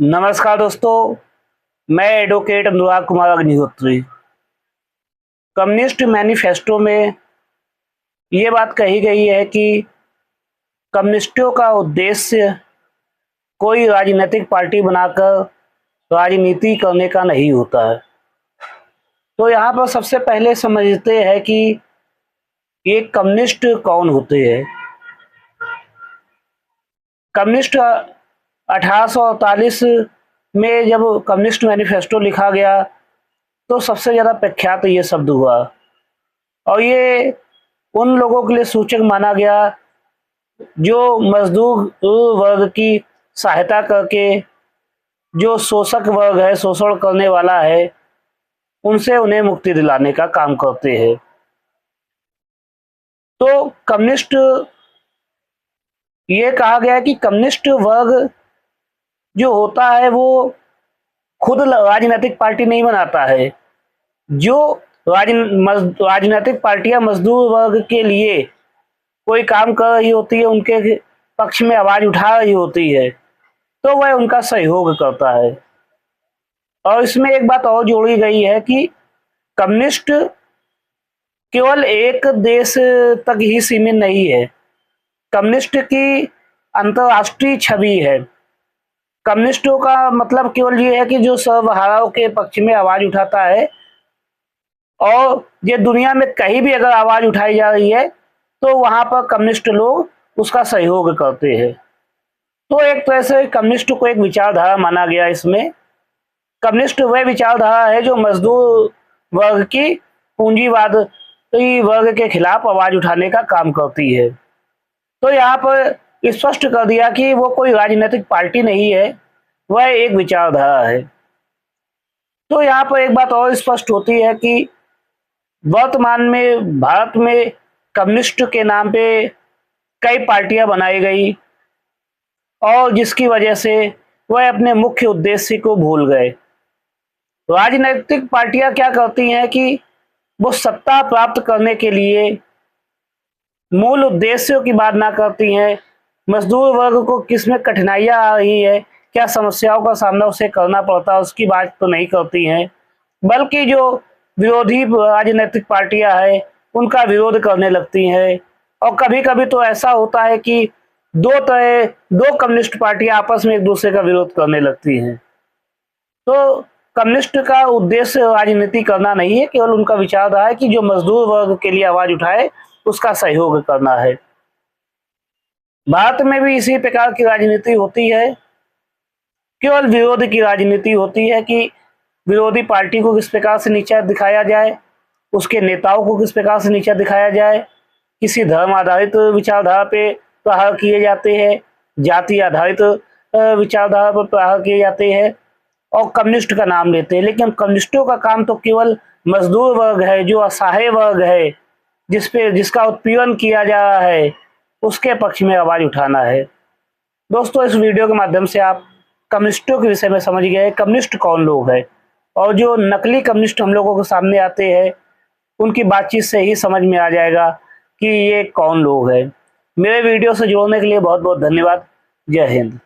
नमस्कार दोस्तों, मैं एडवोकेट अनुराग कुमार अग्निहोत्री। कम्युनिस्ट मैनिफेस्टो में ये बात कही गई है कि कम्युनिस्टों का उद्देश्य कोई राजनीतिक पार्टी बनाकर राजनीति करने का नहीं होता है। तो यहाँ पर सबसे पहले समझते हैं कि ये कम्युनिस्ट कौन होते हैं। कम्युनिस्ट 1848 में जब कम्युनिस्ट मैनिफेस्टो लिखा गया तो सबसे ज़्यादा प्रख्यात ये शब्द हुआ और ये उन लोगों के लिए सूचक माना गया जो मजदूर वर्ग की सहायता करके, जो शोषक वर्ग है, शोषण करने वाला है, उनसे उन्हें मुक्ति दिलाने का काम करते हैं। तो कम्युनिस्ट, ये कहा गया है कि कम्युनिस्ट वर्ग जो होता है वो खुद राजनीतिक पार्टी नहीं बनाता है। जो राजनीतिक पार्टियां मजदूर वर्ग के लिए कोई काम कर रही होती है, उनके पक्ष में आवाज उठा रही होती है, तो वह उनका सहयोग करता है। और इसमें एक बात और जोड़ी गई है कि कम्युनिस्ट केवल एक देश तक ही सीमित नहीं है। कम्युनिस्ट की अंतर्राष्ट्रीय छवि है। कम्युनिस्टों का मतलब केवल ये है कि जो सर्वहाराओं के पक्ष में आवाज उठाता है, और ये दुनिया में कहीं भी अगर आवाज उठाई जा रही है तो वहां पर कम्युनिस्ट लोग उसका सहयोग करते हैं। तो एक तरह से कम्युनिस्ट को एक विचारधारा माना गया। इसमें कम्युनिस्ट वह विचारधारा है जो मजदूर वर्ग की पूंजीवाद वर्ग के खिलाफ आवाज उठाने का काम करती है। तो यहाँ पर स्पष्ट कर दिया कि वो कोई राजनीतिक पार्टी नहीं है, वह एक विचारधारा है। तो यहाँ पर एक बात और स्पष्ट होती है कि वर्तमान में भारत में कम्युनिस्ट के नाम पे कई पार्टियां बनाई गई और जिसकी वजह से वह अपने मुख्य उद्देश्य को भूल गए। राजनीतिक पार्टियां क्या करती हैं कि वो सत्ता प्राप्त करने के लिए मूल उद्देश्यों की बात ना करती हैं। मजदूर वर्ग को किसमें कठिनाइयां आ रही है, क्या समस्याओं का सामना उसे करना पड़ता है, उसकी बात तो नहीं करती हैं, बल्कि जो विरोधी राजनीतिक पार्टियां हैं उनका विरोध करने लगती हैं। और कभी कभी तो ऐसा होता है कि दो कम्युनिस्ट पार्टियां आपस में एक दूसरे का विरोध करने लगती हैं। तो कम्युनिस्ट का उद्देश्य राजनीति करना नहीं है, केवल उनका विचारधारा है कि जो मजदूर वर्ग के लिए आवाज उठाए उसका सहयोग करना है। भारत में भी इसी प्रकार की राजनीति होती है। केवल विरोध की राजनीति होती है कि विरोधी पार्टी को किस प्रकार से नीचा दिखाया जाए, उसके नेताओं को किस प्रकार से नीचा दिखाया जाए। किसी धर्म आधारित विचारधारा पे प्रहार किए जाते हैं, जाति आधारित विचारधारा पर प्रहार किए जाते हैं और कम्युनिस्ट का नाम लेते हैं। लेकिन कम्युनिस्टों का काम तो केवल मजदूर वर्ग है, जो असहाय वर्ग है, जिसका उत्पीड़न किया जा रहा है, उसके पक्ष में आवाज उठाना है। दोस्तों, इस वीडियो के माध्यम से आप कम्युनिस्टों के विषय में समझ गए कम्युनिस्ट कौन लोग हैं, और जो नकली कम्युनिस्ट हम लोगों के सामने आते हैं उनकी बातचीत से ही समझ में आ जाएगा कि ये कौन लोग हैं। मेरे वीडियो से जुड़ने के लिए बहुत बहुत धन्यवाद। जय हिंद।